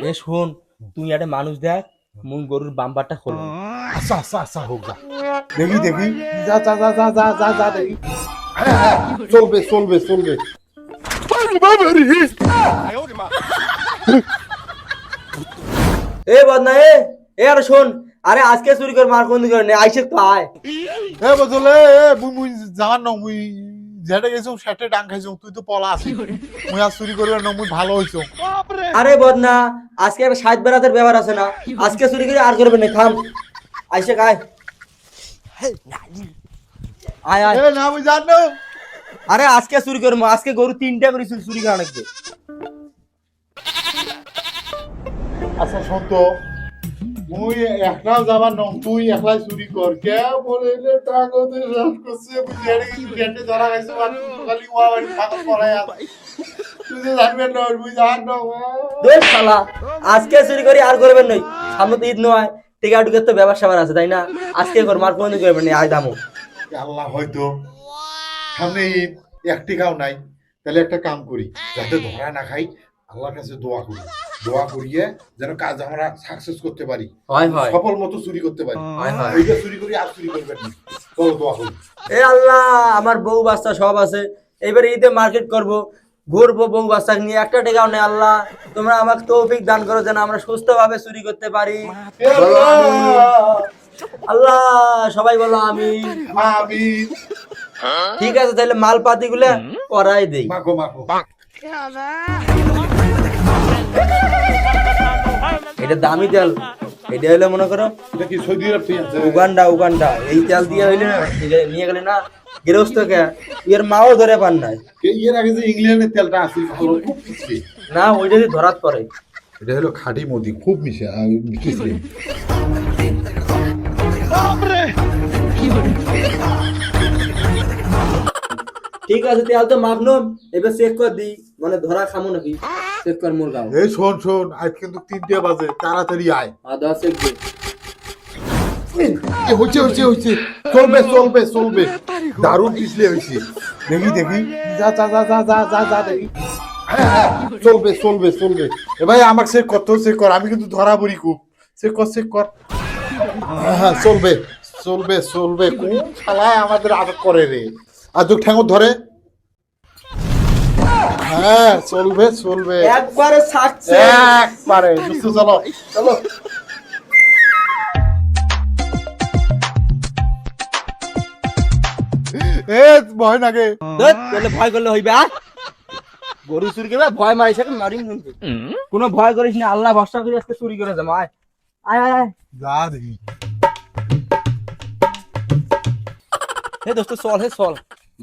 এ শোন, তুই একটা মানুষ দেখ, মুই গরুর বাম্পারটা খোল। আচ্ছা আচ্ছা আচ্ছা হোক যা দেখি দেখি যা যা যা যা যা যা যা দেখি হ্যাঁ হ্যাঁ চলবে চলবে চলবে এ বদনা এ আরে শোন, আরে আজকে চুরি করে মার কোন দিকে আইসে তো আয়। এ বদলে এ মুই মুই জান না মুই যেটা গেছো সেটা ডাং খাইছো তুই তো পলা আছিস মুই আজ চুরি করবে না মুই ভালো হইছো আরে বদনা, আজকে একটা 60 বেড়াতের ব্যাপার আছে না, আজকে চুরি করে আর করবে না, থাম আইসে আয় আয় আয়। এ না মুই জান না আরে আজকে চুরি করবো, আজকে গরু 3টা করে চুরি করা লাগবে। আচ্ছা শোন তো মুই একলা যাবার ন তুই একলাই চুরি কর কে বলে টাকাতে সব করছে মুই যেটা গেছি গেটে ধরা খাইছো আর তুই তো খালি ওয়া বাড়ি ফাঁকা করাই আস তুই তো জানবেন না মুই জান না দেখ শালা, আজকে চুরি করি আর করবেন নই, সামনে তো ঈদ নয়, টিকা টুকের তো ব্যবসা আছে তাই না, আজকে কর মার কোন দিকে করবেন না, আয় দামো। আল্লাহ হয়তো সামনে ঈদ একটি খাও নাই তাহলে একটা কাম করি যাতে ধরা না খাই আল্লাহর কাছে দোয়া করি দোয়া করিয়ে যেন কাজ আমরা সাকসেস করতে পারি হয় হয় সফল মতো চুরি করতে পারি হয় হয়। ওইটা চুরি করি আর চুরি করবেন না চলো দোয়া করি এ আল্লাহ, আমার বউ বাচ্চা সব আছে, এইবারে ঈদে মার্কেট করব, ঘুরবো বউ বাচ্চা নিয়ে, একটা টাকাও নেই, আল্লাহ তোমরা আমাকে তৌফিক দান করো যেন আমরা সুস্থভাবে চুরি করতে পারি। এ বলো আমিন। আল্লাহ আল্লাহ, সবাই বলো আমিন। আমিন ঠিক আছে, তাহলে মালপাতি গুলো করাই দেই। মাখো মাখো এটা দামি তেল, এটা হলো মনে করো এটা কি সৌদি আরব থেকে আছে উগান্ডা উগান্ডা, এই তেল দিয়ে হইলে না, নিয়ে গেলে না গৃহস্থ কে এর মাও ধরে পান নাই এর আগে যে ইংল্যান্ডের তেলটা আছে ভালো খুব মিষ্টি না, ওইটা যদি ধরাত পরে। এটা হলো খাঁটি মোদি খুব মিষ্টি ঠিক আছে, তেল তো মাপলাম, এবার চেক কর দি, মানে ধরা খামো নাকি, চেক কর মোর গাও। এই শোন শোন আজ কিন্তু 3টে বাজে তাড়াতাড়ি আয় আদা চেক দে। হচ্ছে হচ্ছে হচ্ছে চলবে চলবে চলবে দারুণ পিছলে হয়েছে দেখি দেখি যা যা যা যা যা যা যা দেখি হ্যাঁ হ্যাঁ চলবে চলবে চলবে এ ভাই আমাকে চেক করতে চেক কর আমি কিন্তু ধরা পড়ি খুব চেক কর হ্যাঁ হ্যাঁ চলবে চলবে চলবে কোন শালায় আমাদের আটক করে রে আজক ঠ্যাঙ্গর ধরে হ্যাঁ চলবে চলবে একবারে ছাড়ছে। একবারে বুঝতে চলো চলো এ ভয় লাগে তাহলে ভয় করলে হইবে, আর গরু চুরি করবে ভয় মারিস, মারি কোনো ভয় করিস না, আল্লাহ ভরসা করে আজকে চুরি করে যাবো, আয় আয় আয় আয়। যা দেখি হে দোস্ত চল, হে চল,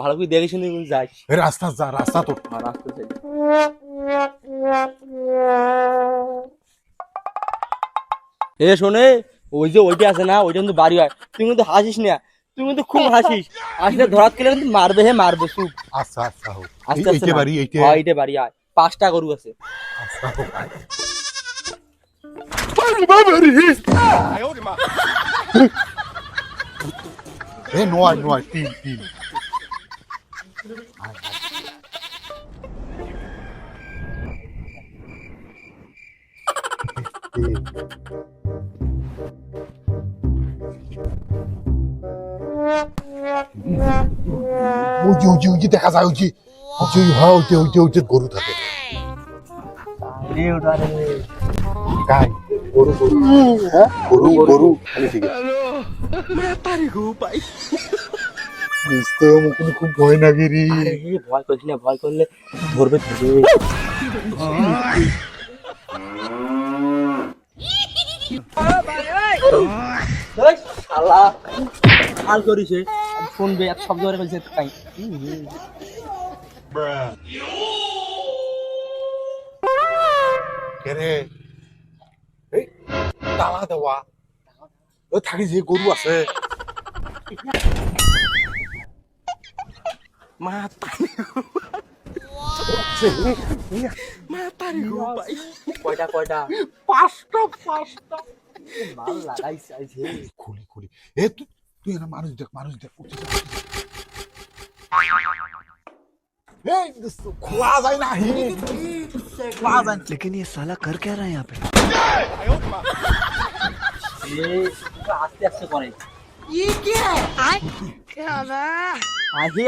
ভালো করে দেখে শুনে যাই। এ রাস্তা যা রাস্তা তো আর আসতে চাই। এ শোনে, ওই যে ওইটা আছে না, ওইটা কিন্তু বাড়ি হয়, তুই কিন্তু হাসিস না, তুই কিন্তু খুব হাসিস, আসলে ধরাত গেলে কিন্তু মারবে, হে মারবে চুপ। আচ্ছা আচ্ছা হোক আস্তে আস্তে এইটে নাম। বাড়ি এইটে হ্যাঁ, এইটা বাড়ি আয়, 5টা গরু আছে। আচ্ছা হোক আয়। এ নয় নয় তিন তিন আয়, আয়। ওই যে দেখা যায় ওই যে গরু থাকে গাই গরু গরু হ্যাঁ গরু গরু খালি ঠিক আছে বুঝতে মুখে খুব ভয় লাগে রে আরে ভয় করিস না, ভয় করলে ধরবে ধরবে। ওই শালা হাল করিস, শুনবে এক শব্দ করে বলছে তাই। কেরে এই তালা দেওয়া ও থাকি যে গরু আছে কয়টা কয়টা 5টা মাল লাগাইছে আইছে। খুলি খুলি এ তুই তুই না মানুষ দেখ উঠে যা, উঠে যা। এই খোলা যায় না হি খোলা যায় না। लेकिन ये साला कर क्या रहा है यहाँ पे? আস্তে আস্তে করে क्या बा? আহি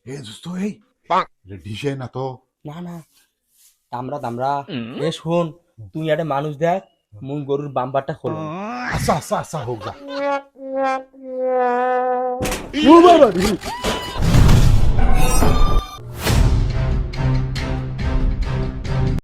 এই দোস্ত এই ডিশে না তো না না দামরা দামরা এ শোন তুই একটা মানুষ দেখ মুই গরুর বাম্পারটা খোলো আচ্ছা আচ্ছা আচ্ছা হোক যা